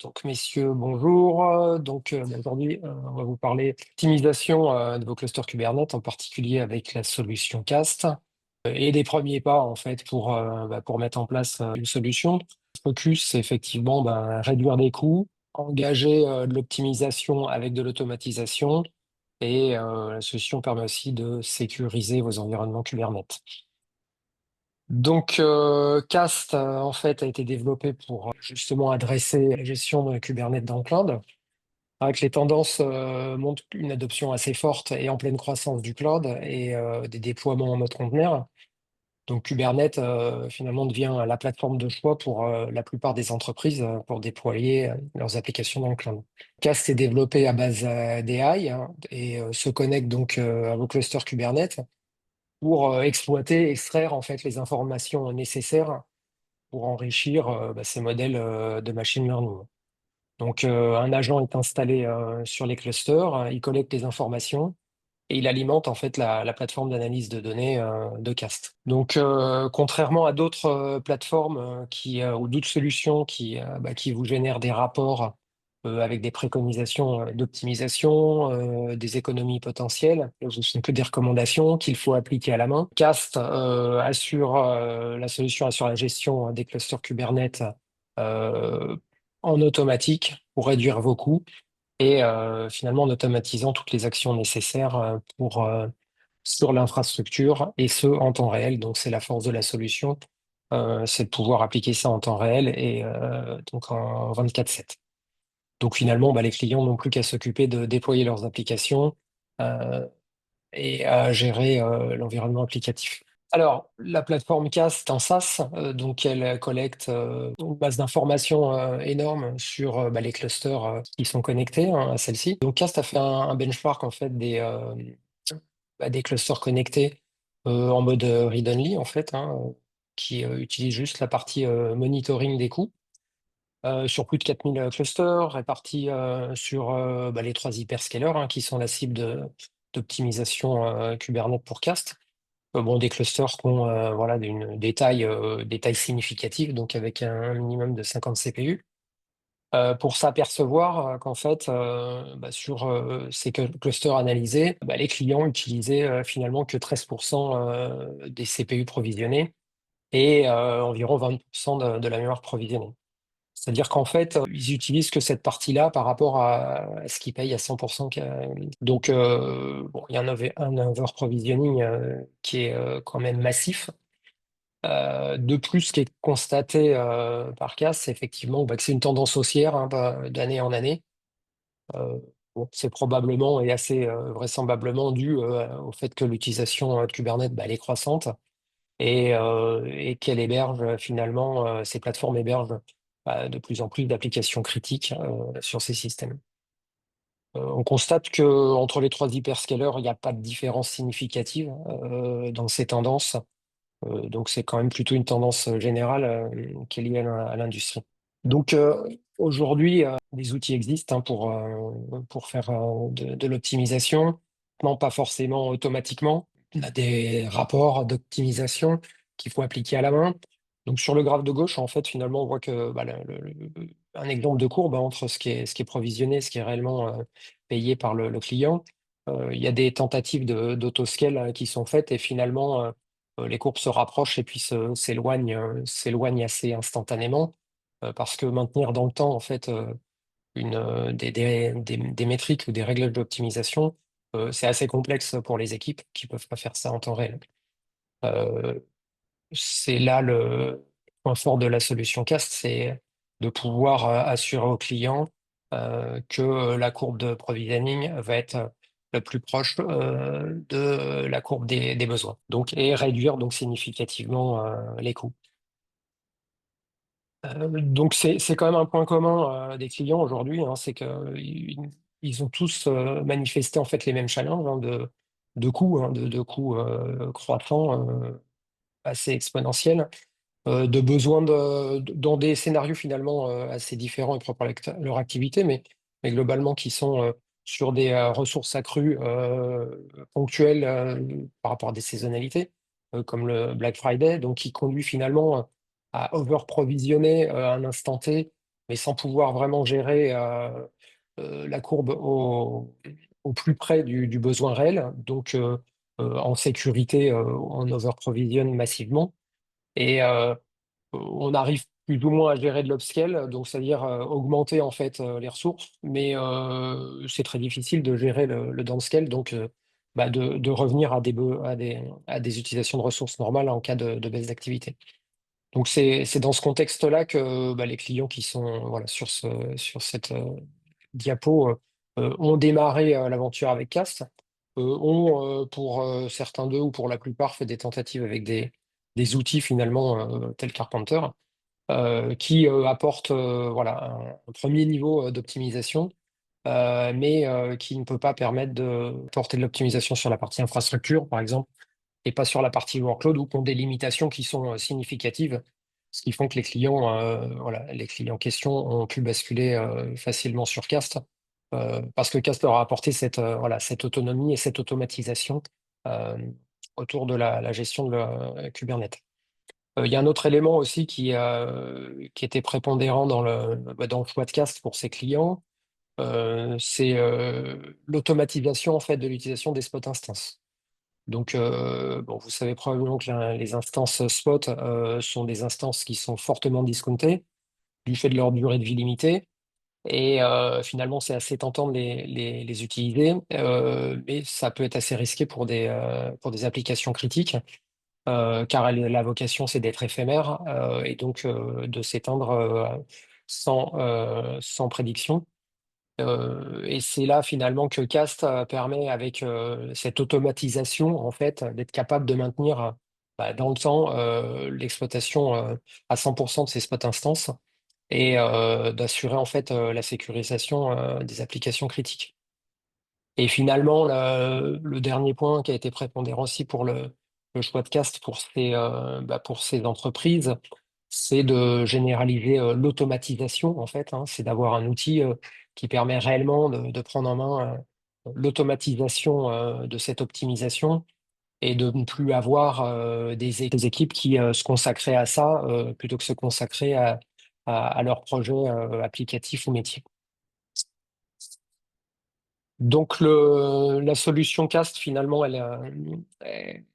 Donc, messieurs, bonjour. Aujourd'hui, on va vous parler d'optimisation de vos clusters Kubernetes, en particulier avec la solution Cast, et des premiers pas en fait pour mettre en place une solution. Le focus, c'est effectivement réduire des coûts, engager de l'optimisation avec de l'automatisation, et la solution permet aussi de sécuriser vos environnements Kubernetes. Cast, en fait, a été développé pour justement adresser la gestion de Kubernetes dans le cloud. Avec les tendances montrent une adoption assez forte et en pleine croissance du cloud et des déploiements en mode conteneur. Donc Kubernetes, finalement, devient la plateforme de choix pour la plupart des entreprises pour déployer leurs applications dans le cloud. Cast est développé à base d'AI, hein, et se connecte donc à vos clusters Kubernetes pour exploiter, extraire en fait les informations nécessaires pour enrichir ces modèles de machine learning. Donc, un agent est installé sur les clusters, il collecte les informations et il alimente en fait la plateforme d'analyse de données de Cast. Donc, contrairement à d'autres plateformes ou d'autres solutions qui vous génèrent des rapports avec des préconisations d'optimisation, des économies potentielles, ce ne sont que des recommandations qu'il faut appliquer à la main. Cast la solution assure la gestion des clusters Kubernetes euh, en automatique pour réduire vos coûts et finalement en automatisant toutes les actions nécessaires sur l'infrastructure et ce en temps réel. Donc c'est la force de la solution, c'est de pouvoir appliquer ça en temps réel et donc en 24/7. Donc finalement, les clients n'ont plus qu'à s'occuper de déployer leurs applications euh, et à gérer l'environnement applicatif. Alors, la plateforme Cast en SaaS, donc elle collecte une base d'informations énorme sur les clusters qui sont connectés, hein, à celle-ci. Donc Cast a fait un benchmark en fait des clusters connectés en mode read-only en fait, hein, qui utilise juste la partie monitoring des coûts sur plus de 4000 clusters répartis sur les trois hyperscalers, hein, qui sont la cible d'optimisation Kubernetes pour Cast. Des clusters qui ont des tailles significatives, donc avec un minimum de 50 CPU. Pour s'apercevoir qu'en fait, sur ces clusters analysés, les clients utilisaient finalement que 13% des CPU provisionnés et environ 20% de la mémoire provisionnée. C'est-à-dire qu'en fait, ils utilisent que cette partie-là par rapport à ce qu'ils payent à 100%. Donc, il y a un over-provisioning qui est quand même massif. De plus, ce qui est constaté par cas, c'est effectivement que c'est une tendance haussière, hein, d'année en année. C'est probablement et assez vraisemblablement dû au fait que l'utilisation de Kubernetes elle est croissante et qu'elle héberge finalement, ces plateformes hébergent de plus en plus d'applications critiques sur ces systèmes. On constate que entre les trois hyperscalers, il n'y a pas de différence significative dans ces tendances. Donc c'est quand même plutôt une tendance générale qui est liée à l'industrie. Donc aujourd'hui, des outils existent, hein, pour faire de l'optimisation. Non, pas forcément automatiquement. On a des rapports d'optimisation qu'il faut appliquer à la main. Donc sur le graphe de gauche, en fait, finalement, on voit que un exemple de courbe, hein, entre ce qui est provisionné, ce qui est réellement payé par le client. Il y a des tentatives d'autoscale qui sont faites et finalement, les courbes se rapprochent et puis s'éloignent assez instantanément parce que maintenir dans le temps en fait des métriques ou des réglages d'optimisation, c'est assez complexe pour les équipes qui peuvent pas faire ça en temps réel. Euh, c'est là le point fort de la solution Cast, c'est de pouvoir assurer aux clients que la courbe de provisioning va être la plus proche de la courbe des besoins. Donc, et réduire donc significativement les coûts. Donc c'est quand même un point commun des clients aujourd'hui, hein, c'est que ils ont tous manifesté en fait les mêmes challenges, hein, de coûts, hein, de coûts croissants, assez exponentiels, de besoins dans des scénarios finalement assez différents et propres à leur activité, mais globalement qui sont sur des ressources accrues ponctuelles par rapport à des saisonnalités, comme le Black Friday, donc qui conduit finalement à over-provisionner à un instant T mais sans pouvoir vraiment gérer la courbe au plus près du besoin réel, donc en sécurité, on overprovisionne massivement. Et on arrive plus ou moins à gérer de l'upscale, donc c'est-à-dire augmenter en fait les ressources, mais c'est très difficile de gérer le downscale, donc de revenir à des utilisations de ressources normales en cas de baisse d'activité. Donc c'est dans ce contexte-là que les clients qui sont voilà, sur cette diapo ont démarré l'aventure avec Cast, ont pour certains d'eux ou pour la plupart fait des tentatives avec des outils finalement tels Carpenter qui apportent voilà, un premier niveau d'optimisation, mais qui ne peut pas permettre de porter de l'optimisation sur la partie infrastructure, par exemple, et pas sur la partie workload, ou qui ont des limitations qui sont significatives, ce qui font que voilà, les clients en question ont pu basculer facilement sur Cast, parce que Cast leur a apporté voilà, cette autonomie et cette automatisation euh, autour de la gestion de Kubernetes. Il y a un autre élément aussi qui était prépondérant dans le podcast pour ses clients, c'est l'automatisation en fait de l'utilisation des spot instances. Donc, bon, vous savez probablement que les instances spot sont des instances qui sont fortement discountées du fait de leur durée de vie limitée. Et finalement, c'est assez tentant de les utiliser, mais ça peut être assez risqué pour des applications critiques car la vocation, c'est d'être éphémère et donc de s'éteindre sans prédiction. Et c'est là finalement que Cast permet, avec cette automatisation, en fait, d'être capable de maintenir dans le temps l'exploitation à 100% de ces spot instances et d'assurer en fait la sécurisation des applications critiques. Et finalement, le dernier point qui a été prépondérant aussi pour le choix de Cast pour ces entreprises, c'est de généraliser l'automatisation, en fait, hein. C'est d'avoir un outil qui permet réellement de prendre en main l'automatisation de cette optimisation et de ne plus avoir des équipes qui se consacraient à ça plutôt que se consacrer à leur projet applicatif ou métier. Donc la solution Cast, finalement, elle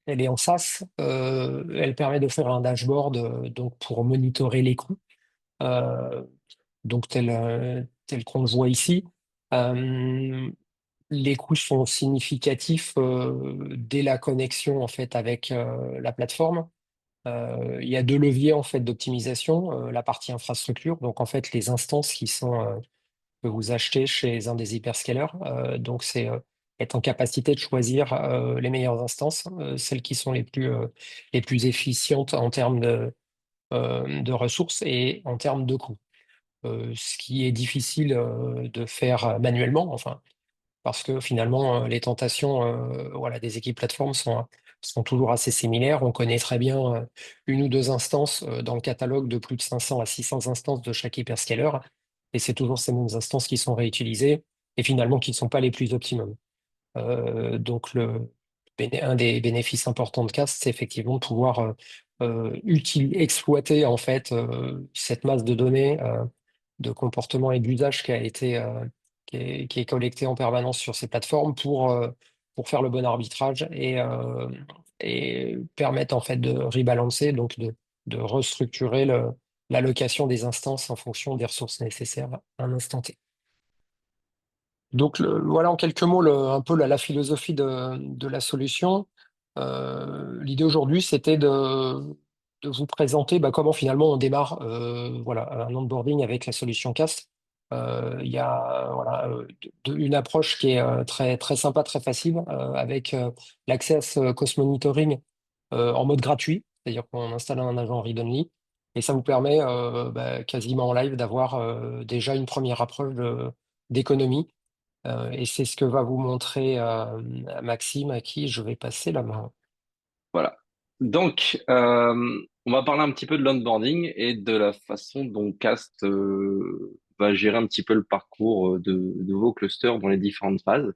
est en SaaS. Elle permet de faire un dashboard donc pour monitorer les coûts, euh, donc tel qu'on le voit ici. Euh, les coûts sont significatifs dès la connexion en fait avec la plateforme. Il y a deux leviers en fait d'optimisation. La partie infrastructure, donc en fait les instances qui sont que vous achetez chez un des hyperscalers. Donc, c'est être en capacité de choisir les meilleures instances, celles qui sont les plus efficientes en termes de ressources et en termes de coûts. Ce qui est difficile de faire manuellement, enfin, parce que finalement, les tentations voilà, des équipes plateformes sont toujours assez similaires. On connaît très bien une ou deux instances dans le catalogue de plus de 500 à 600 instances de chaque hyperscaler, et c'est toujours ces mêmes instances qui sont réutilisées et finalement qui ne sont pas les plus optimum. Donc, un des bénéfices importants de Cast, c'est effectivement de pouvoir exploiter en fait cette masse de données, de comportement et d'usage qui est collectée en permanence sur ces plateformes pour faire le bon arbitrage et permettre en fait de rebalancer, donc de restructurer l'allocation des instances en fonction des ressources nécessaires à un instant T. Donc voilà en quelques mots un peu la philosophie de la solution. L'idée aujourd'hui, c'était de vous présenter comment finalement on démarre voilà, un onboarding avec la solution Cast. Il y a voilà, une approche qui est très, très sympa, très facile, avec l'accès à ce Cost Monitoring en mode gratuit, c'est-à-dire qu'on installe un agent read-only, et ça vous permet quasiment en live d'avoir déjà une première approche d'économie et c'est ce que va vous montrer Maxime, à qui je vais passer la main. Voilà. Donc, on va parler un petit peu de l'onboarding et de la façon dont Cast va gérer un petit peu le parcours de vos clusters dans les différentes phases.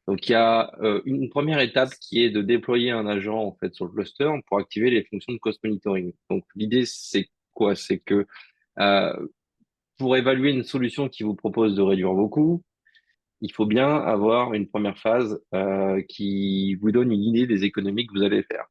Donc, il y a une première étape qui est de déployer un agent en fait sur le cluster pour activer les fonctions de cost monitoring. Donc, l'idée c'est quoi? C'est que euh, pour évaluer une solution qui vous propose de réduire vos coûts, il faut bien avoir une première phase qui vous donne une idée des économies que vous allez faire.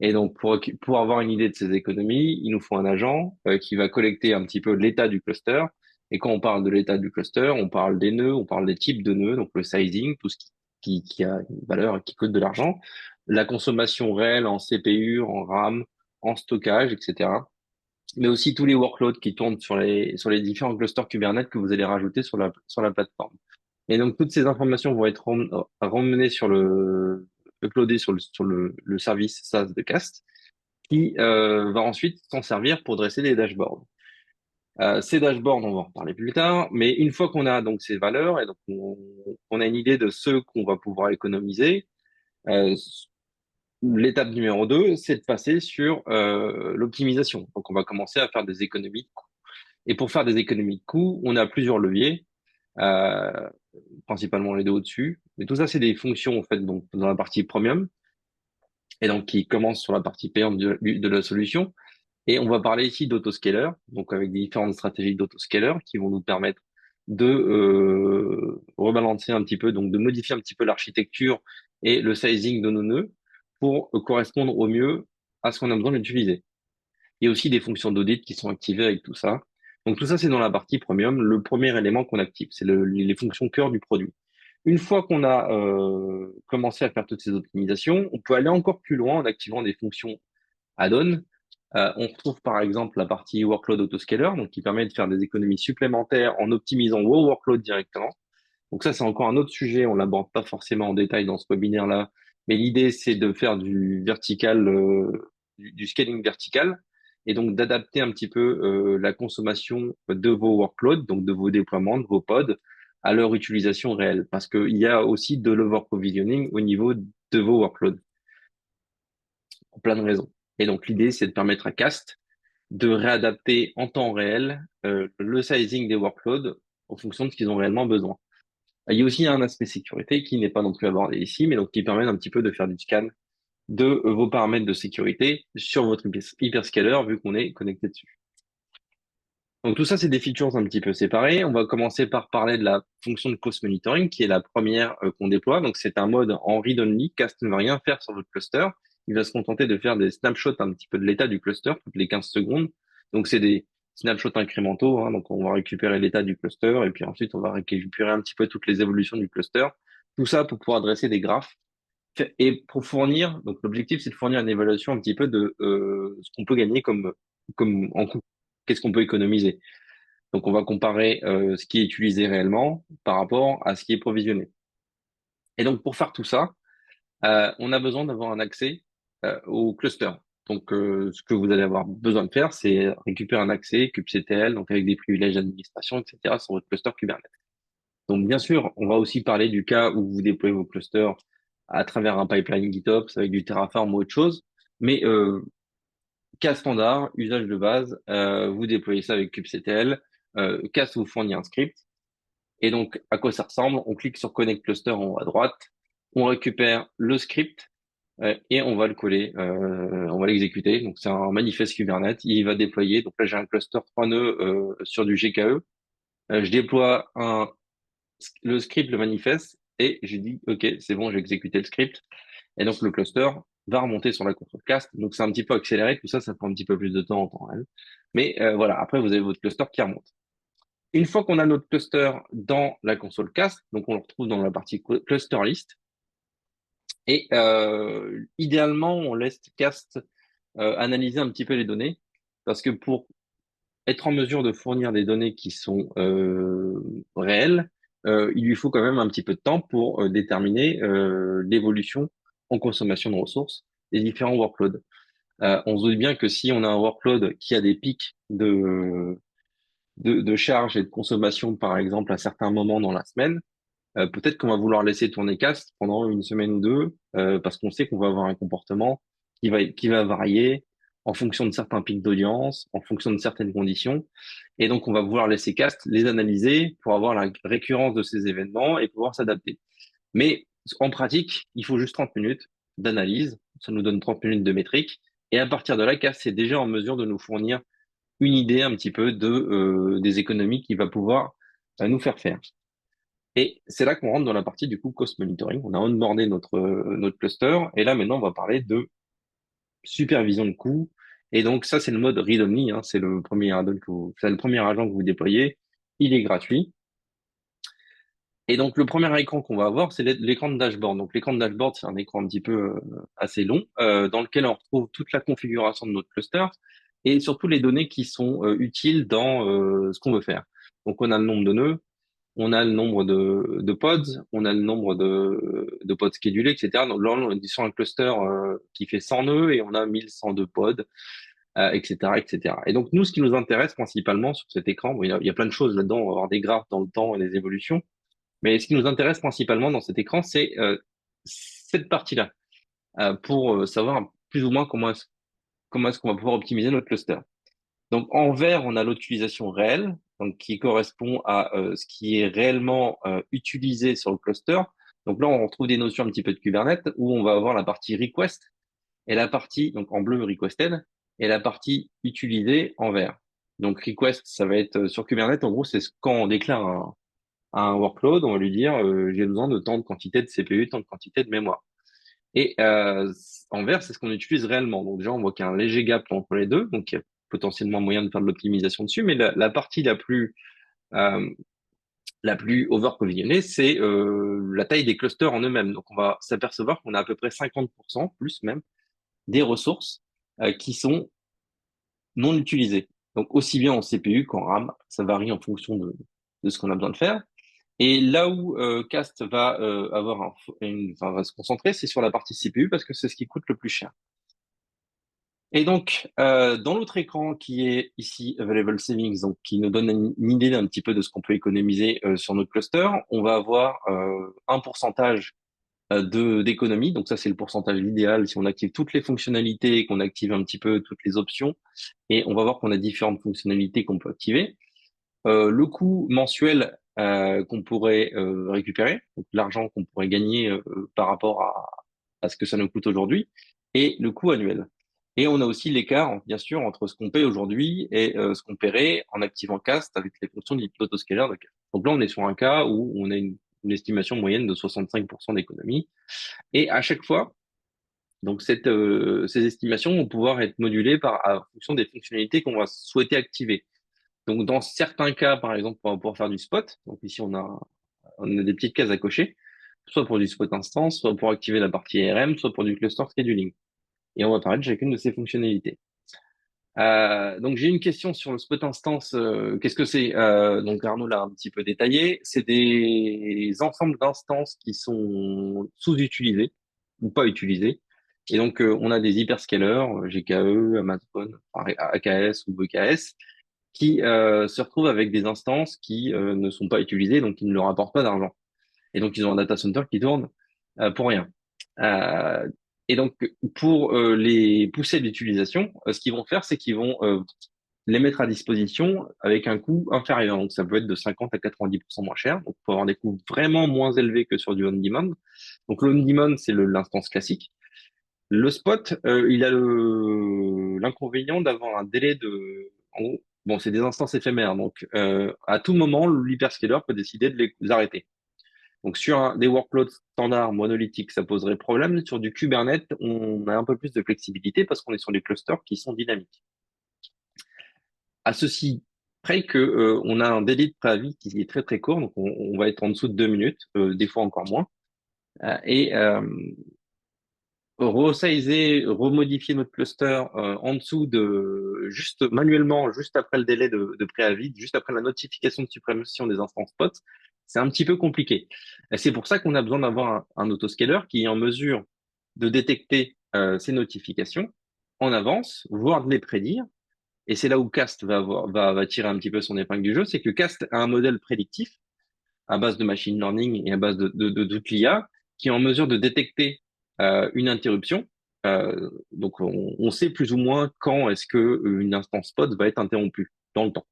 Et donc, pour avoir une idée de ces économies, il nous faut un agent qui va collecter un petit peu l'état du cluster. Et quand on parle de l'état du cluster, on parle des nœuds, on parle des types de nœuds, donc le sizing, tout ce qui a une valeur, qui coûte de l'argent, la consommation réelle en CPU, en RAM, en stockage, etc. Mais aussi tous les workloads qui tournent sur les différents clusters Kubernetes que vous allez rajouter sur la plateforme. Et donc, toutes ces informations vont être ramenées uploadées sur le service SaaS de Cast, qui va ensuite s'en servir pour dresser des dashboards. Ces dashboards, on va en reparler plus tard, mais une fois qu'on a donc ces valeurs et donc on a une idée de ce qu'on va pouvoir économiser, euh, l'étape numéro 2, c'est de passer sur l'optimisation. Donc, on va commencer à faire des économies de coûts. Et pour faire des économies de coûts, on a plusieurs leviers. Euh, Principalement les deux au-dessus. Mais tout ça, c'est des fonctions, en fait, donc, dans la partie premium, et donc qui commencent sur la partie payante de la solution. Et on va parler ici d'autoscaler, donc avec des différentes stratégies d'autoscaler qui vont nous permettre de rebalancer un petit peu, donc de modifier un petit peu l'architecture et le sizing de nos nœuds pour correspondre au mieux à ce qu'on a besoin d'utiliser. Il y a aussi des fonctions d'audit qui sont activées avec tout ça. Donc tout ça, c'est dans la partie premium, le premier élément qu'on active, c'est les fonctions cœur du produit. Une fois qu'on a commencé à faire toutes ces optimisations, on peut aller encore plus loin en activant des fonctions add-on. On retrouve par exemple la partie workload autoscaler, donc qui permet de faire des économies supplémentaires en optimisant vos workloads directement. Donc ça, c'est encore un autre sujet, on l'aborde pas forcément en détail dans ce webinaire-là, mais l'idée, c'est de faire du vertical, du scaling vertical, et donc d'adapter un petit peu la consommation de vos workloads, donc de vos déploiements, de vos pods, à leur utilisation réelle, parce qu'il y a aussi de l'over-provisioning au niveau de vos workloads, pour plein de raisons. Et donc l'idée, c'est de permettre à Cast de réadapter en temps réel le sizing des workloads en fonction de ce qu'ils ont réellement besoin. Il y a aussi un aspect sécurité qui n'est pas non plus abordé ici, mais donc qui permet un petit peu de faire du scan de vos paramètres de sécurité sur votre hyperscaler vu qu'on est connecté dessus. Donc tout ça, c'est des features un petit peu séparées. On va commencer par parler de la fonction de cost monitoring, qui est la première qu'on déploie. Donc c'est un mode en read-only. Cast ne va rien faire sur votre cluster. Il va se contenter de faire des snapshots un petit peu de l'état du cluster toutes les 15 secondes. Donc c'est des snapshots incrémentaux, hein. Donc on va récupérer l'état du cluster et puis ensuite on va récupérer un petit peu toutes les évolutions du cluster. Tout ça pour pouvoir dresser des graphes et pour fournir. Donc l'objectif c'est de fournir une évaluation un petit peu de ce qu'on peut gagner comme en coût. Qu'est-ce qu'on peut économiser? Donc, on va comparer ce qui est utilisé réellement par rapport à ce qui est provisionné. Et donc, pour faire tout ça, on a besoin d'avoir un accès au cluster. Donc, ce que vous allez avoir besoin de faire, c'est récupérer un accès kubectl, donc avec des privilèges d'administration, etc., sur votre cluster Kubernetes. Donc, bien sûr, on va aussi parler du cas où vous déployez vos clusters à travers un pipeline GitOps avec du Terraform ou autre chose. Mais cas standard, usage de base, vous déployez ça avec kubectl. Cas vous fournit un script. Et donc, à quoi ça ressemble? On clique sur Connect Cluster en haut à droite, on récupère le script et on va le coller, on va l'exécuter. Donc, c'est un manifeste Kubernetes. Il va déployer. Donc là, j'ai un cluster 3 nœuds sur du GKE. Je déploie le script, le manifeste, et j'ai dit, OK, c'est bon, j'ai exécuté le script. Et donc, le cluster va remonter sur la console cast. Donc, c'est un petit peu accéléré. Tout ça, ça prend un petit peu plus de temps en temps réel. Mais voilà, après, vous avez votre cluster qui remonte. Une fois qu'on a notre cluster dans la console cast, donc on le retrouve dans la partie cluster list, et idéalement, on laisse cast analyser un petit peu les données, parce que pour être en mesure de fournir des données qui sont réelles, il lui faut quand même un petit peu de temps pour déterminer l'évolution en consommation de ressources des différents workloads. On se doute bien que si on a un workload qui a des pics de charge et de consommation, par exemple, à certains moments dans la semaine, peut-être qu'on va vouloir laisser tourner Cast pendant une semaine ou deux, parce qu'on sait qu'on va avoir un comportement qui va varier en fonction de certains pics d'audience, en fonction de certaines conditions. Et donc, on va vouloir laisser Cast les analyser pour avoir la récurrence de ces événements et pouvoir s'adapter. Mais en pratique, il faut juste 30 minutes d'analyse. Ça nous donne 30 minutes de métrique. Et à partir de là, Cast est déjà en mesure de nous fournir une idée un petit peu des économies qu'il va pouvoir nous faire faire. Et c'est là qu'on rentre dans la partie du coup cost monitoring. On a onboardé notre cluster et là maintenant on va parler de supervision de coûts. Et donc ça c'est le mode read-only, hein, c'est le premier agent que vous déployez. Il est gratuit. Et donc le premier écran qu'on va avoir c'est l'écran de dashboard. Donc l'écran de dashboard c'est un écran un petit peu assez long dans lequel on retrouve toute la configuration de notre cluster et surtout les données qui sont utiles dans ce qu'on veut faire. Donc on a le nombre de nœuds, on a le nombre de pods, on a le nombre de pods schedulés, etc. Donc là, on est sur un cluster qui fait 100 nœuds et on a 1102 pods, etc., etc. Et donc, nous, ce qui nous intéresse principalement sur cet écran, bon, il y a plein de choses là-dedans, on va avoir des graphes dans le temps et des évolutions, mais ce qui nous intéresse principalement dans cet écran, c'est cette partie-là, pour savoir plus ou moins comment est-ce qu'on va pouvoir optimiser notre cluster. Donc en vert, on a l'utilisation réelle, donc qui correspond à ce qui est réellement utilisé sur le cluster. Donc là, on retrouve des notions un petit peu de Kubernetes où on va avoir la partie request et la partie, donc en bleu, requested, et la partie utilisée en vert. Donc request, ça va être sur Kubernetes, en gros, c'est quand on déclare un workload, on va lui dire j'ai besoin de tant de quantité de CPU, tant de quantité de mémoire. Et en vert, c'est ce qu'on utilise réellement. Donc déjà, on voit qu'il y a un léger gap entre les deux, donc il y a potentiellement moyen de faire de l'optimisation dessus. Mais la partie euh, la plus over-provisionnée, c'est la taille des clusters en eux-mêmes. Donc on va s'apercevoir qu'on a à peu près 50%, plus même, des ressources qui sont non utilisées. Donc aussi bien en CPU qu'en RAM, ça varie en fonction de ce qu'on a besoin de faire. Et là où Cast va enfin, va se concentrer, c'est sur la partie CPU parce que c'est ce qui coûte le plus cher. Et donc, dans l'autre écran qui est ici Available Savings, donc qui nous donne une idée d'un petit peu de ce qu'on peut économiser sur notre cluster, on va avoir un pourcentage de d'économie. Donc ça, c'est le pourcentage idéal si on active toutes les fonctionnalités et qu'on active un petit peu toutes les options. Et on va voir qu'on a différentes fonctionnalités qu'on peut activer. Le coût mensuel qu'on pourrait récupérer, donc l'argent qu'on pourrait gagner par rapport à ce que ça nous coûte aujourd'hui, et le coût annuel. Et on a aussi l'écart, bien sûr, entre ce qu'on paye aujourd'hui et ce qu'on paierait en activant Cast avec les fonctions d'autoscaler de Cast. Donc là, on est sur un cas où on a une estimation moyenne de 65% d'économie. Et à chaque fois, donc ces estimations vont pouvoir être modulées en fonction des fonctionnalités qu'on va souhaiter activer. Donc, dans certains cas, par exemple, on va pouvoir faire du spot. Donc, ici, on a des petites cases à cocher, soit pour du spot instance, soit pour activer la partie ARM, soit pour du cluster scheduling. Et on va parler de chacune de ces fonctionnalités. Donc, j'ai une question sur le spot instance. Qu'est-ce que c'est? Donc, Arnaud l'a un petit peu détaillé. C'est des ensembles d'instances qui sont sous-utilisées ou pas utilisées. Et donc, on a des hyperscalers, GKE, Amazon, AKS ou EKS, qui se retrouvent avec des instances qui ne sont pas utilisées, donc qui ne leur apportent pas d'argent. Et donc, ils ont un data center qui tourne pour rien. Euh, et donc, pour les pousser de l'utilisation, ce qu'ils vont faire, c'est qu'ils vont les mettre à disposition avec un coût inférieur. Donc, ça peut être de 50 à 90% moins cher. Donc, pour avoir des coûts vraiment moins élevés que sur du on-demand. Donc, le on-demand, c'est l'instance classique. Le spot, il a l'inconvénient d'avoir un délai en gros, bon, c'est des instances éphémères, donc à tout moment, l'hyperscaler peut décider de les arrêter. Donc sur des workloads standards monolithiques, ça poserait problème. Sur du Kubernetes, on a un peu plus de flexibilité parce qu'on est sur des clusters qui sont dynamiques. À ceci près que on a un délai de préavis qui est très très court, donc on va être en dessous de 2 minutes, des fois encore moins. Et resizer, remodifier notre cluster en dessous de juste manuellement, juste après le délai de préavis, juste après la notification de suppression des instances POT, c'est un petit peu compliqué. Et c'est pour ça qu'on a besoin d'avoir un autoscaler qui est en mesure de détecter ces notifications en avance, voire de les prédire. Et c'est là où Cast va tirer un petit peu son épingle du jeu, c'est que Cast a un modèle prédictif à base de machine learning et à base d'outils IA qui est en mesure de détecter une interruption. Donc, on sait plus ou moins quand est-ce que une instance pod va être interrompue dans le temps.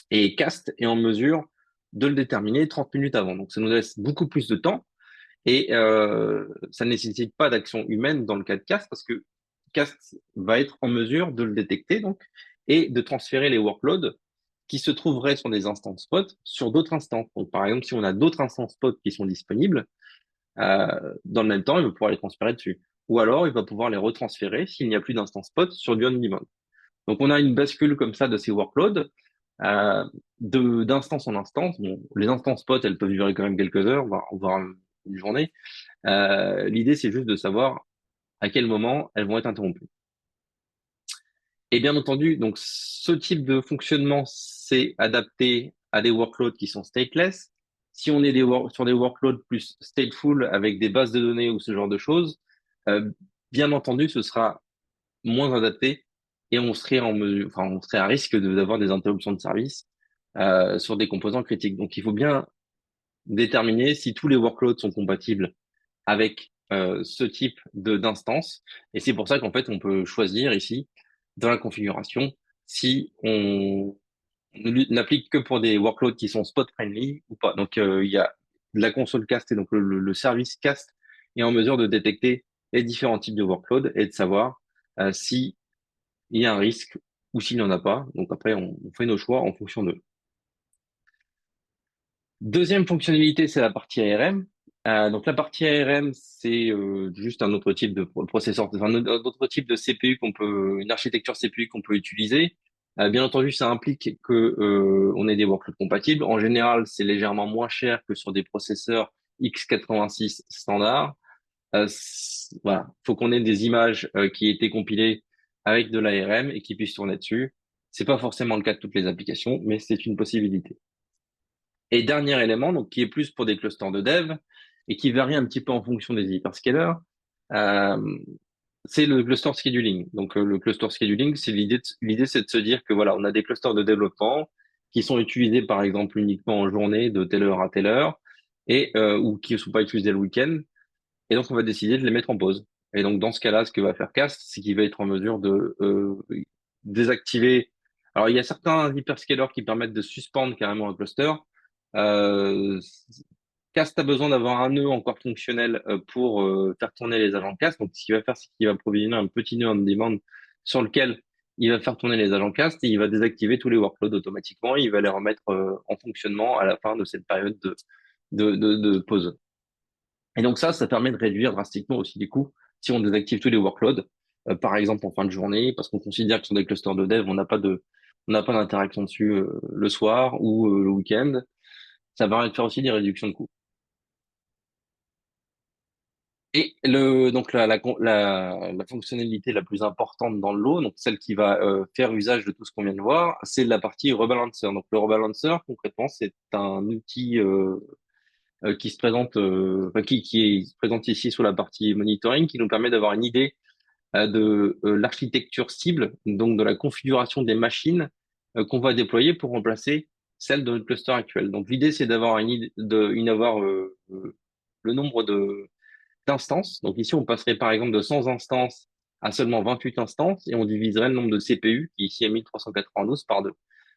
Et Cast est en mesure de le déterminer 30 minutes avant. Donc, ça nous laisse beaucoup plus de temps et ça ne nécessite pas d'action humaine dans le cas de Cast parce que Cast va être en mesure de le détecter donc et de transférer les workloads qui se trouveraient sur des instances spot sur d'autres instances. Donc, par exemple, si on a d'autres instances spot qui sont disponibles, dans le même temps, il va pouvoir les transférer dessus. Ou alors, il va pouvoir les retransférer s'il n'y a plus d'instance spot sur du on-demand. Donc, on a une bascule comme ça de ces workloads, d'instance en instance. Bon, les instances spot, elles peuvent durer quand même quelques heures, voire une journée. L'idée, c'est juste de savoir à quel moment elles vont être interrompues. Et bien entendu, donc ce type de fonctionnement, c'est adapté à des workloads qui sont stateless. Si on est sur des workloads plus stateful avec des bases de données ou ce genre de choses, euh, bien entendu, ce sera moins adapté et on serait en mesure, enfin, on serait à risque d'avoir des interruptions de service sur des composants critiques. Donc, il faut bien déterminer si tous les workloads sont compatibles avec ce type d'instance. Et c'est pour ça qu'en fait, on peut choisir ici, dans la configuration, si on n'applique que pour des workloads qui sont spot friendly ou pas. Donc, il y a la console cast et donc le service cast est en mesure de détecter les différents types de workloads et de savoir si il y a un risque ou s'il n'y en a pas. Donc après, on fait nos choix en fonction d'eux. Deuxième fonctionnalité, c'est la partie ARM. Donc la partie ARM, c'est juste un autre type de processeur, enfin, un autre type de CPU une architecture CPU qu'on peut utiliser. Bien entendu, ça implique que on ait des workloads compatibles. En général, c'est légèrement moins cher que sur des processeurs x86 standards. Voilà, faut qu'on ait des images qui aient été compilées avec de l'ARM et qui puissent tourner dessus. C'est pas forcément le cas de toutes les applications, mais c'est une possibilité. Et dernier élément, donc qui est plus pour des clusters de dev et qui varie un petit peu en fonction des hyperscalers, euh, c'est le cluster scheduling. Donc le cluster scheduling, c'est l'idée, c'est de se dire que voilà, on a des clusters de développement qui sont utilisés par exemple uniquement en journée de telle heure à telle heure et ou qui ne sont pas utilisés le week-end. Et donc on va décider de les mettre en pause. Et donc dans ce cas-là, ce que va faire Cast, c'est qu'il va être en mesure de désactiver. Alors il y a certains hyperscalers qui permettent de suspendre carrément un cluster. Euh, Cast a besoin d'avoir un nœud encore fonctionnel pour faire tourner les agents de Cast. Donc, ce qu'il va faire, c'est qu'il va provisionner un petit nœud on demand sur lequel il va faire tourner les agents Cast et il va désactiver tous les workloads automatiquement. Et il va les remettre en fonctionnement à la fin de cette période de pause. Et donc ça permet de réduire drastiquement aussi les coûts si on désactive tous les workloads, par exemple en fin de journée, parce qu'on considère que sur des clusters de dev, on n'a pas d'interaction dessus le soir ou le week-end. Ça va faire aussi des réductions de coûts. Et donc la fonctionnalité la plus importante dans le lot, donc celle qui va faire usage de tout ce qu'on vient de voir, c'est la partie rebalancer. Donc le rebalancer, concrètement, c'est un outil qui se présente, enfin, qui se présente ici sous la partie monitoring, qui nous permet d'avoir une idée de l'architecture cible, donc de la configuration des machines qu'on va déployer pour remplacer celle de notre cluster actuel. Donc l'idée, c'est d'avoir une idée, avoir le nombre d'instances. Donc ici, on passerait par exemple de 100 instances à seulement 28 instances et on diviserait le nombre de CPU, qui ici est 1392 par deux.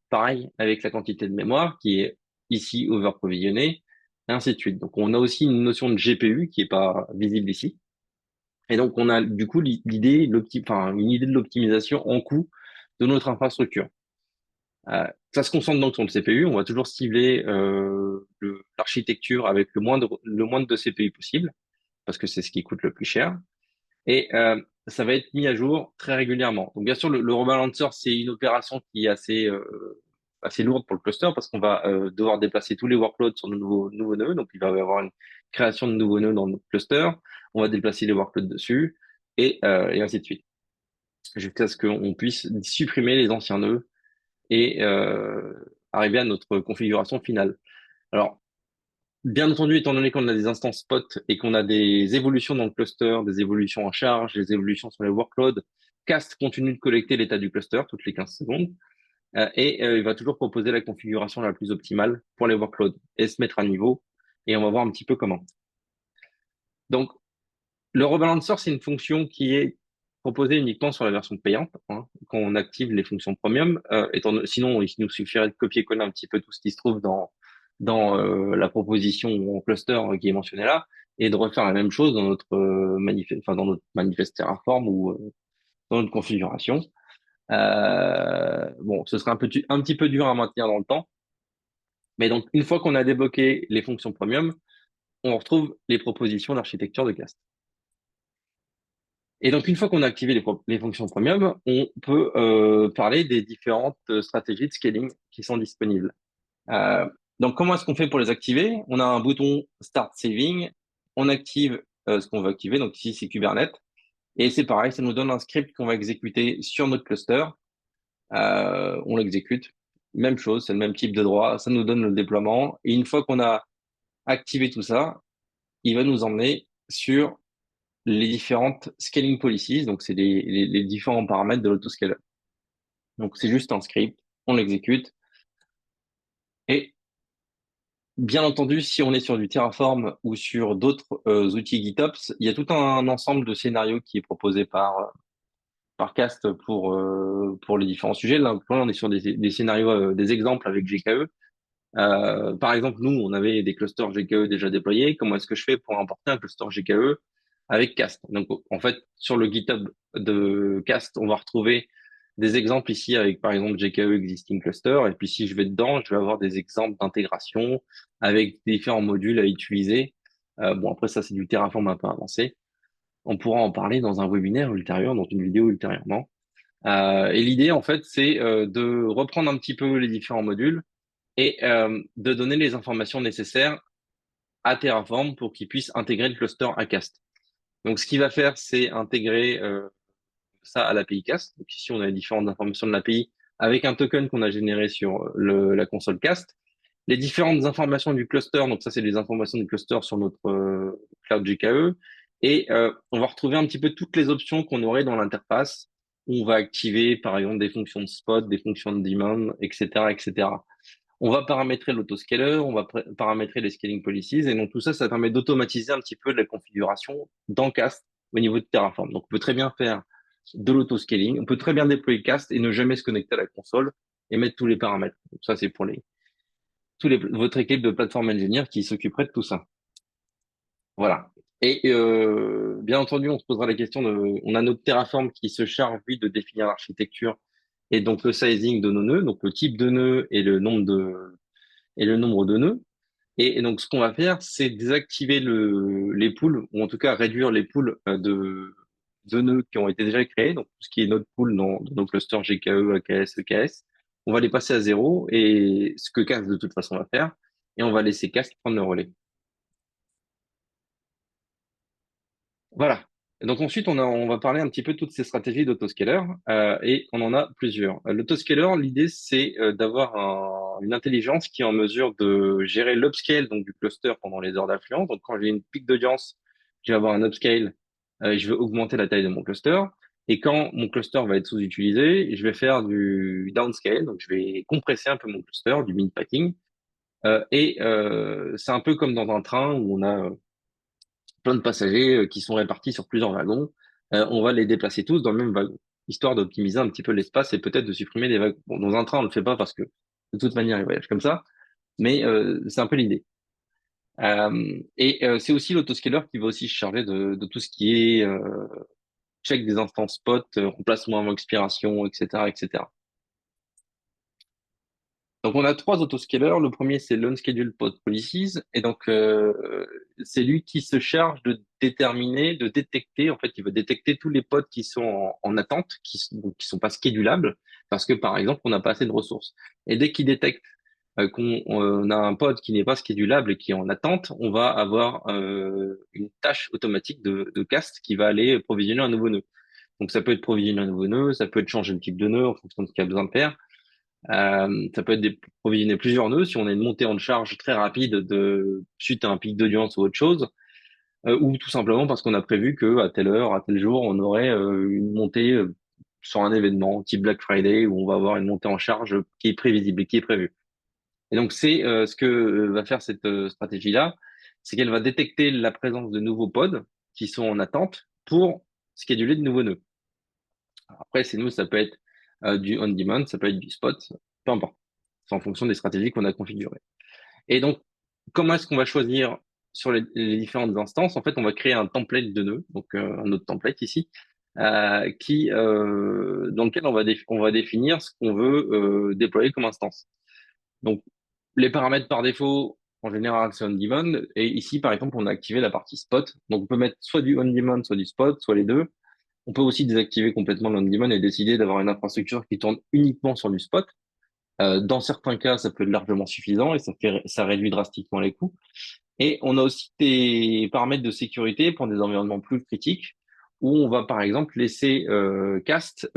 Pareil avec la quantité de mémoire qui est ici overprovisionnée, et ainsi de suite. Donc on a aussi une notion de GPU qui est pas visible ici. Et donc on a du coup une idée de l'optimisation en coût de notre infrastructure. Ça se concentre donc sur le CPU. On va toujours cibler l'architecture avec le moindre de CPU possible parce que c'est ce qui coûte le plus cher. Et ça va être mis à jour très régulièrement. Donc bien sûr, le rebalancer, c'est une opération qui est assez lourde pour le cluster parce qu'on va devoir déplacer tous les workloads sur de nouveaux nœuds. Donc il va y avoir une création de nouveaux nœuds dans notre cluster. On va déplacer les workloads dessus et ainsi de suite. Jusqu'à ce qu'on puisse supprimer les anciens nœuds et arriver à notre configuration finale. Alors, bien entendu, étant donné qu'on a des instances spot et qu'on a des évolutions dans le cluster, des évolutions en charge, des évolutions sur les workloads, Cast continue de collecter l'état du cluster toutes les 15 secondes il va toujours proposer la configuration la plus optimale pour les workloads et se mettre à niveau. Et on va voir un petit peu comment. Donc, le rebalancer, c'est une fonction qui est proposée uniquement sur la version payante, hein, quand on active les fonctions premium. Sinon, il nous suffirait de copier-coller un petit peu tout ce qui se trouve dans la proposition en cluster qui est mentionnée là, et de refaire la même chose dans notre manifeste Terraform ou dans notre configuration. Bon, ce serait un petit peu dur à maintenir dans le temps. Mais donc, une fois qu'on a débloqué les fonctions premium, on retrouve les propositions d'architecture de Cast. Et donc, une fois qu'on a activé les fonctions premium, on peut parler des différentes stratégies de scaling qui sont disponibles. Euh, donc, comment est-ce qu'on fait pour les activer? On a un bouton Start Saving, on active ce qu'on veut activer, donc ici c'est Kubernetes, et c'est pareil, ça nous donne un script qu'on va exécuter sur notre cluster. On l'exécute, même chose, c'est le même type de droit, ça nous donne le déploiement, et une fois qu'on a activé tout ça, il va nous emmener sur les différentes scaling policies, donc c'est les différents paramètres de l'autoscaler. Donc c'est juste un script, on l'exécute, et bien entendu, si on est sur du Terraform ou sur d'autres outils GitOps, il y a tout un ensemble de scénarios qui est proposé par Cast pour les différents sujets. Là, on est sur des scénarios, des exemples avec GKE. Par exemple, nous, on avait des clusters GKE déjà déployés. Comment est-ce que je fais pour importer un cluster GKE avec Cast? Donc, en fait, sur le GitHub de Cast, on va retrouver des exemples ici avec, par exemple, GKE Existing Cluster. Et puis, si je vais dedans, je vais avoir des exemples d'intégration avec différents modules à utiliser. Bon, après, ça, c'est du Terraform un peu avancé. On pourra en parler dans un webinaire ultérieur, dans une vidéo ultérieurement. Et l'idée, en fait, c'est de reprendre un petit peu les différents modules et de donner les informations nécessaires à Terraform pour qu'il puisse intégrer le cluster à Cast. Donc, ce qu'il va faire, c'est intégrer ça à l'API Cast. Donc, ici, on a les différentes informations de l'API avec un token qu'on a généré sur la console Cast. Les différentes informations du cluster, donc ça, c'est les informations du cluster sur notre Cloud GKE. Et on va retrouver un petit peu toutes les options qu'on aurait dans l'interface. On va activer, par exemple, des fonctions de spot, des fonctions de demand, etc., etc. On va paramétrer l'autoscaler, on va paramétrer les scaling policies, et donc tout ça, ça permet d'automatiser un petit peu la configuration dans Cast au niveau de Terraform. Donc on peut très bien faire de l'autoscaling, on peut très bien déployer Cast et ne jamais se connecter à la console et mettre tous les paramètres. Donc ça, c'est pour votre équipe de plateforme ingénieur qui s'occuperait de tout ça. Voilà. Et bien entendu, on se posera la question on a notre Terraform qui se charge, lui, de définir l'architecture et donc le sizing de nos nœuds, donc le type de nœud et le nombre de nœuds. Et donc, ce qu'on va faire, c'est désactiver les pools, ou en tout cas réduire les pools de nœuds qui ont été déjà créés, donc tout ce qui est notre pool dans nos clusters GKE, AKS, EKS. On va les passer à zéro, et ce que Cast de toute façon va faire, et on va laisser Cast prendre le relais. Voilà. Et donc ensuite, on va parler un petit peu de toutes ces stratégies d'autoscaler, et on en a plusieurs. L'autoscaler, l'idée, c'est d'avoir une intelligence qui est en mesure de gérer l'upscale donc du cluster pendant les heures d'affluence. Donc quand j'ai une pic d'audience, je vais avoir un upscale, et je vais augmenter la taille de mon cluster. Et quand mon cluster va être sous-utilisé, je vais faire du downscale, donc je vais compresser un peu mon cluster, du min-packing. C'est un peu comme dans un train où on a plein de passagers qui sont répartis sur plusieurs wagons. On va les déplacer tous dans le même wagon, histoire d'optimiser un petit peu l'espace et peut-être de supprimer des wagons. Bon, dans un train, on le fait pas parce que de toute manière, ils voyagent comme ça, mais c'est un peu l'idée. C'est aussi l'autoscaler qui va aussi se charger de tout ce qui est check des instances spot, remplacement avant expiration, etc., etc. Donc, on a trois autoscalers. Le premier, c'est l'Unscheduled Pod Policies. Et donc, c'est lui qui se charge de déterminer, de détecter. En fait, il va détecter tous les pods qui sont en attente, donc qui sont pas schedulables, parce que, par exemple, on n'a pas assez de ressources. Et dès qu'il détecte qu'on a un pod qui n'est pas schedulable et qui est en attente, on va avoir une tâche automatique de cast qui va aller provisionner un nouveau nœud. Donc, ça peut être provisionner un nouveau nœud, ça peut être changer le type de nœud en fonction de ce qu'il y a besoin de faire. Ça peut être provisionner plusieurs nœuds si on a une montée en charge très rapide suite à un pic d'audience ou autre chose, ou tout simplement parce qu'on a prévu que à telle heure, à tel jour, on aurait une montée sur un événement type Black Friday où on va avoir une montée en charge qui est prévisible et qui est prévue. Et donc c'est ce que va faire cette stratégie-là, c'est qu'elle va détecter la présence de nouveaux pods qui sont en attente pour scheduler de nouveaux nœuds. Après, c'est nous, ça peut être du on-demand, ça peut être du spot, peu importe. C'est en fonction des stratégies qu'on a configurées. Et donc, comment est-ce qu'on va choisir sur les différentes instances? En fait, on va créer un template de nœud, donc un autre template ici, dans lequel on va définir ce qu'on veut déployer comme instance. Donc, les paramètres par défaut, en général, c'est on-demand. Et ici, par exemple, on a activé la partie spot. Donc, on peut mettre soit du on-demand, soit du spot, soit les deux. On peut aussi désactiver complètement l'on-demand et décider d'avoir une infrastructure qui tourne uniquement sur du spot. Dans certains cas, ça peut être largement suffisant et ça réduit drastiquement les coûts. Et on a aussi des paramètres de sécurité pour des environnements plus critiques où on va par exemple laisser Cast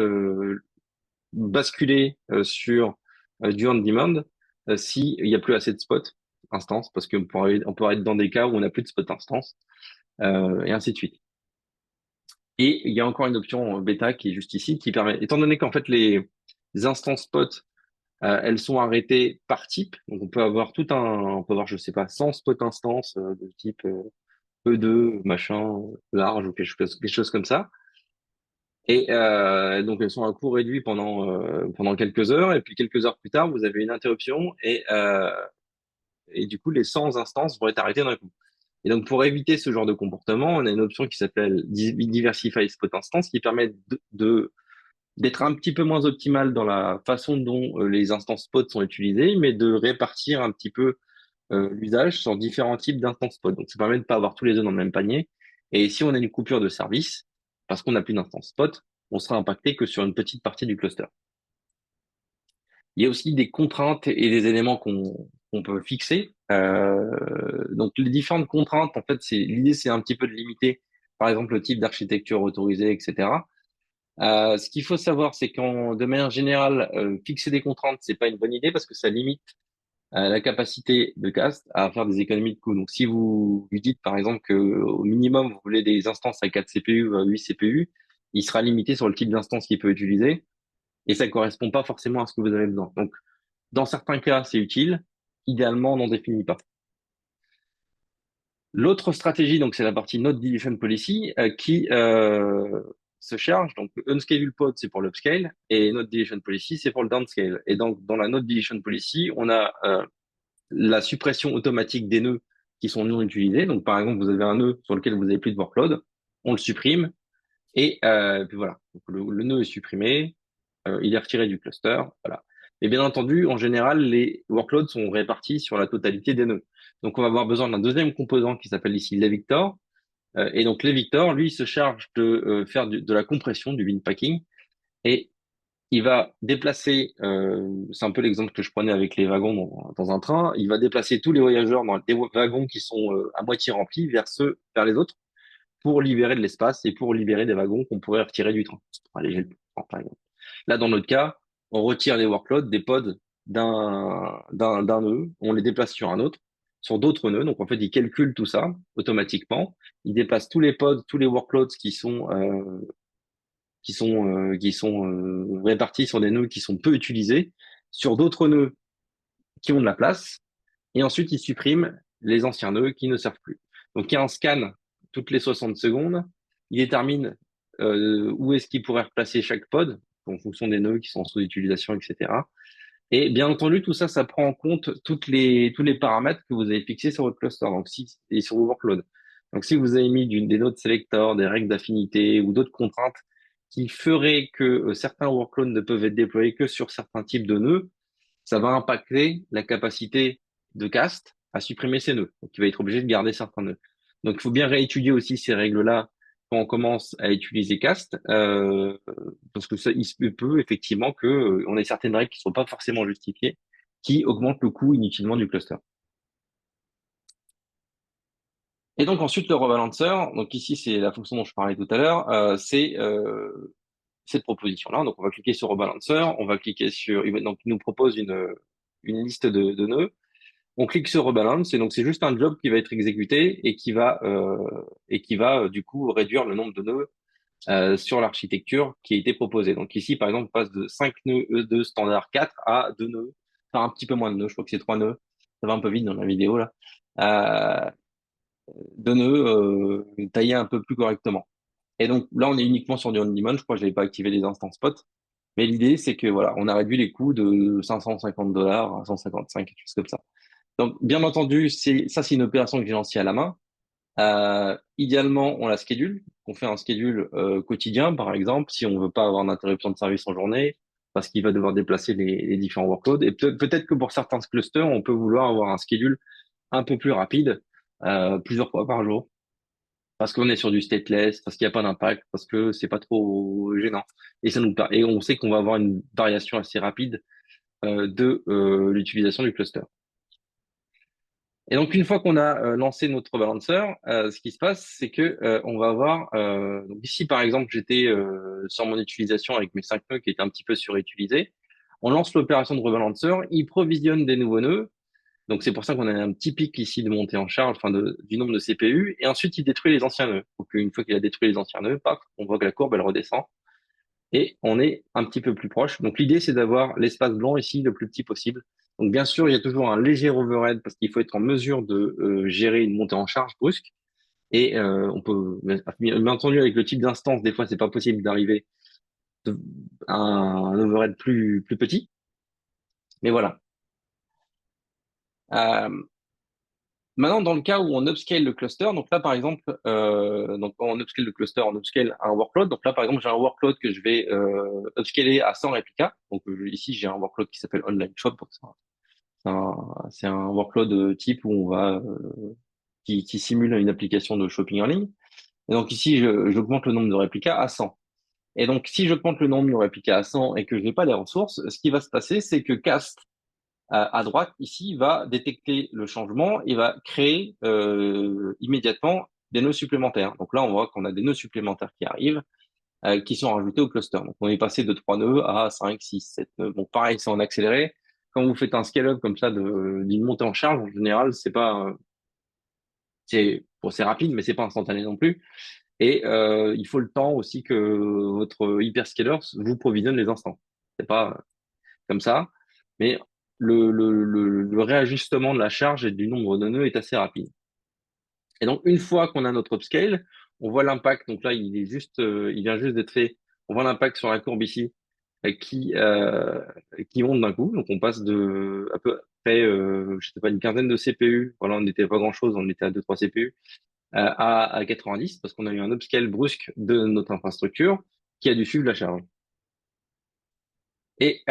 basculer sur du on-demand s'il n'y a plus assez de spots instance, parce on peut être dans des cas où on n'a plus de spot instance, et ainsi de suite. Et il y a encore une option bêta qui est juste ici, qui permet, étant donné qu'en fait les instances spot, elles sont arrêtées par type, donc on peut avoir, je sais pas, 100 spot instances de type E2, machin, large ou quelque chose comme ça. Et donc elles sont à coût réduit pendant quelques heures, et puis quelques heures plus tard, vous avez une interruption, et du coup, les 100 instances vont être arrêtées d'un coup. Et donc, pour éviter ce genre de comportement, on a une option qui s'appelle Diversify Spot Instance, qui permet d'être un petit peu moins optimal dans la façon dont les instances spot sont utilisées, mais de répartir un petit peu l'usage sur différents types d'instances spot. Donc, ça permet de ne pas avoir tous les œufs dans le même panier. Et si on a une coupure de service, parce qu'on n'a plus d'instance spot, on sera impacté que sur une petite partie du cluster. Il y a aussi des contraintes et des éléments qu'on peut fixer. Donc les différentes contraintes, en fait, l'idée, c'est un petit peu de limiter, par exemple, le type d'architecture autorisée, etc. Ce qu'il faut savoir, c'est qu'en de manière générale, fixer des contraintes, c'est pas une bonne idée parce que ça limite la capacité de Cast à faire des économies de coûts. Donc si vous lui dites, par exemple, que au minimum vous voulez des instances à 4 CPU, 8 CPU, il sera limité sur le type d'instance qu'il peut utiliser et ça correspond pas forcément à ce que vous avez besoin. Donc dans certains cas, c'est utile. Idéalement, on n'en définit pas. L'autre stratégie, donc, c'est la partie Node Deletion Policy qui se charge. Donc, Unscheduled Pod, c'est pour l'upscale et Node Deletion Policy, c'est pour le downscale. Et donc, dans la Node Deletion Policy, on a la suppression automatique des nœuds qui sont non utilisés. Donc, par exemple, vous avez un nœud sur lequel vous n'avez plus de workload, on le supprime et puis voilà. Donc, le nœud est supprimé, il est retiré du cluster, voilà. Et bien entendu, en général, les workloads sont répartis sur la totalité des nœuds. Donc, on va avoir besoin d'un deuxième composant qui s'appelle ici l'evictor. Et donc, l'evictor, lui, il se charge de faire de la compression, du bin packing, et il va déplacer, c'est un peu l'exemple que je prenais avec les wagons dans un train, il va déplacer tous les voyageurs dans des wagons qui sont à moitié remplis vers les autres pour libérer de l'espace et pour libérer des wagons qu'on pourrait retirer du train, pour alléger le train, par exemple. Là, dans notre cas, on retire des workloads, des pods d'un nœud, on les déplace sur un autre, sur d'autres nœuds. Donc, en fait, il calcule tout ça automatiquement. Il déplace tous les pods, tous les workloads qui sont répartis sur des nœuds qui sont peu utilisés, sur d'autres nœuds qui ont de la place. Et ensuite, il supprime les anciens nœuds qui ne servent plus. Donc, il y a un scan toutes les 60 secondes. Il détermine où est-ce qu'il pourrait replacer chaque pod en fonction des nœuds qui sont en sous-utilisation, etc. Et bien entendu, tout ça, ça prend en compte tous les paramètres que vous avez fixés sur votre cluster, donc et sur vos workloads. Donc, si vous avez mis des nodes selector, des règles d'affinité ou d'autres contraintes qui feraient que certains workloads ne peuvent être déployés que sur certains types de nœuds, ça va impacter la capacité de Cast à supprimer ces nœuds. Donc, il va être obligé de garder certains nœuds. Donc, il faut bien réétudier aussi ces règles-là quand on commence à utiliser Cast, parce que il se peut effectivement que on ait certaines règles qui ne sont pas forcément justifiées, qui augmentent le coût inutilement du cluster. Et donc ensuite le rebalancer, donc ici c'est la fonction dont je parlais tout à l'heure, c'est cette proposition-là. Donc on va cliquer sur rebalancer, on va cliquer sur, donc il nous propose une liste de nœuds. On clique sur rebalance et donc c'est juste un job qui va être exécuté et qui va du coup réduire le nombre de nœuds sur l'architecture qui a été proposée. Donc ici par exemple on passe de 5 nœuds E2 standard 4 à 2 nœuds, enfin un petit peu moins de nœuds, je crois que c'est 3 nœuds. Ça va un peu vite dans la vidéo là. Euh, 2 nœuds taillés un peu plus correctement. Et donc là on est uniquement sur du on-demand, je crois que je n'avais pas activé les instances spot. Mais l'idée, c'est que voilà, on a réduit les coûts de 550 $ à 155, quelque chose comme ça. Donc, bien entendu, c'est une opération que j'ai lancée à la main. Idéalement, on la schedule. qu'on fait un schedule quotidien, par exemple, si on veut pas avoir d'interruption de service en journée, parce qu'il va devoir déplacer les différents workloads. Et peut-être que pour certains clusters, on peut vouloir avoir un schedule un peu plus rapide, plusieurs fois par jour, parce qu'on est sur du stateless, parce qu'il n'y a pas d'impact, parce que c'est pas trop gênant. Et on sait qu'on va avoir une variation assez rapide de l'utilisation du cluster. Et donc, une fois qu'on a lancé notre balancer, ce qui se passe, c'est que on va avoir donc ici, par exemple, j'étais sur mon utilisation avec mes 5 nœuds qui étaient un petit peu surutilisés. On lance l'opération de rebalancer, il provisionne des nouveaux nœuds. Donc, c'est pour ça qu'on a un petit pic ici de montée en charge, enfin du nombre de CPU. Et ensuite, il détruit les anciens nœuds. Donc, une fois qu'il a détruit les anciens nœuds, paf, on voit que la courbe, elle redescend. Et on est un petit peu plus proche. Donc l'idée, c'est d'avoir l'espace blanc ici le plus petit possible. Donc bien sûr, il y a toujours un léger overhead parce qu'il faut être en mesure de gérer une montée en charge brusque. Et on peut, bien entendu, avec le type d'instance, des fois, c'est pas possible d'arriver à un overhead plus petit. Mais voilà. Euh, Maintenant, dans le cas où on upscale le cluster, donc là, par exemple, donc quand on upscale le cluster, on upscale un workload. Donc là, par exemple, j'ai un workload que je vais upscaler à 100 réplicas. Donc ici, j'ai un workload qui s'appelle Online Shop. Donc c'est un workload type où on va qui simule une application de shopping en ligne. Et donc ici, j'augmente le nombre de réplicas à 100. Et donc, si j'augmente le nombre de réplicas à 100 et que je n'ai pas les ressources, ce qui va se passer, c'est que Cast à droite, ici, va détecter le changement et va créer immédiatement des nœuds supplémentaires. Donc là, on voit qu'on a des nœuds supplémentaires qui arrivent, qui sont rajoutés au cluster. Donc on est passé de 3 nœuds à 5, 6, 7 nœuds. Bon, pareil, c'est en accéléré. Quand vous faites un scale-up comme ça d'une montée en charge, en général, c'est pas, c'est, bon, c'est rapide, mais c'est pas instantané non plus. Et il faut le temps aussi que votre hyperscaler vous provisionne les instants. C'est pas comme ça, mais le réajustement de la charge et du nombre de nœuds est assez rapide. Et donc, une fois qu'on a notre upscale, on voit l'impact. Donc là, il vient juste d'être fait. On voit l'impact sur la courbe ici qui monte d'un coup. Donc, on passe de à peu près, je sais pas, une quinzaine de CPU. Voilà, on n'était pas grand-chose, on était à 2-3 CPU à 90 parce qu'on a eu un upscale brusque de notre infrastructure qui a dû suivre la charge. Et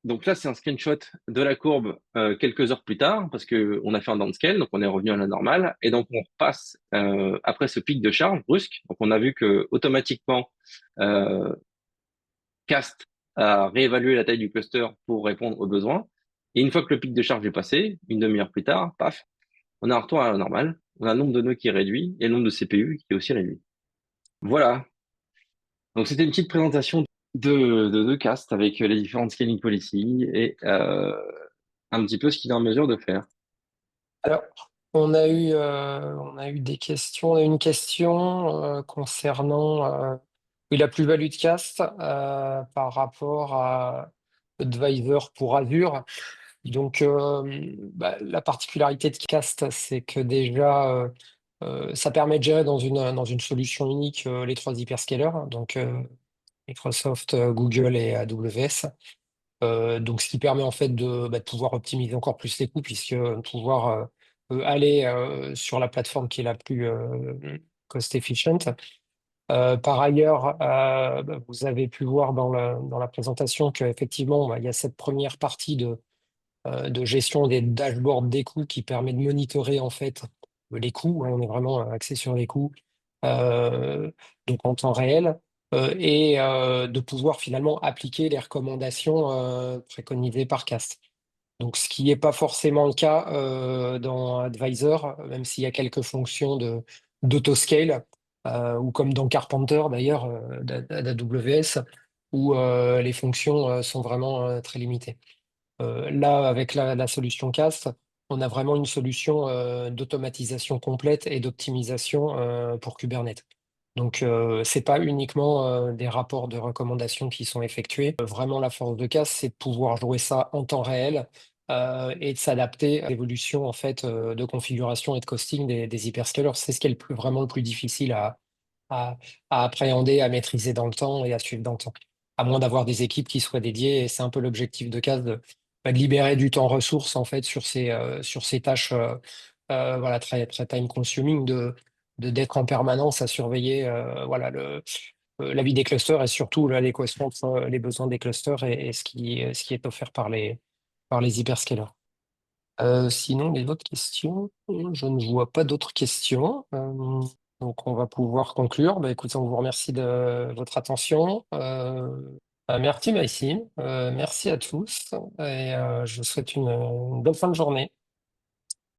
donc là, c'est un screenshot de la courbe quelques heures plus tard, parce que on a fait un downscale, donc on est revenu à la normale, et donc on repasse après ce pic de charge brusque. Donc on a vu que automatiquement euh, Cast a réévalué la taille du cluster pour répondre aux besoins. Et une fois que le pic de charge est passé, une demi-heure plus tard, paf, on a un retour à la normale. On a un nombre de nœuds qui est réduit et le nombre de CPU qui est aussi réduit. Voilà. Donc c'était une petite présentation de Cast avec les différentes scaling policies et un petit peu ce qu'il est en mesure de faire. Alors, on a eu des questions. On a eu une question concernant oui, la plus-value de Cast par rapport à Advisor pour Azure. Donc, la particularité de Cast, c'est que déjà, ça permet de gérer dans une solution unique les trois hyperscalers, donc Microsoft, Google et AWS. Donc, ce qui permet en fait de pouvoir optimiser encore plus les coûts, puisque pouvoir aller sur la plateforme qui est la plus cost efficient. Par ailleurs, vous avez pu voir dans la présentation qu'effectivement, il y a cette première partie de gestion des dashboards des coûts qui permet de monitorer en fait les coûts. Hein, on est vraiment axé sur les coûts, euh, donc en temps réel, et de pouvoir finalement appliquer les recommandations préconisées par Cast. Donc, ce qui n'est pas forcément le cas dans Advisor, même s'il y a quelques fonctions d'autoscale, ou comme dans Carpenter d'ailleurs, d'AWS, où les fonctions sont vraiment très limitées. Là, avec la solution Cast, on a vraiment une solution d'automatisation complète et d'optimisation pour Kubernetes. Donc, c'est pas uniquement des rapports de recommandations qui sont effectués. Vraiment, la force de Cast, c'est de pouvoir jouer ça en temps réel et de s'adapter à l'évolution en fait de configuration et de costing des hyperscalers. C'est ce qui est vraiment le plus difficile à, à appréhender, à maîtriser dans le temps et à suivre dans le temps. À moins d'avoir des équipes qui soient dédiées, et c'est un peu l'objectif de CAS de libérer du temps ressources en fait sur ces tâches voilà, très, très time consuming d'être en permanence à surveiller voilà, la vie des clusters et surtout l'adéquation entre les besoins des clusters et ce qui est offert par les hyperscalers. Sinon, les autres questions, je ne vois pas d'autres questions. Donc, on va pouvoir conclure. Bah, écoutez, on vous remercie de votre attention. Merci, Maxime. Merci à tous. Et je vous souhaite une bonne fin de journée.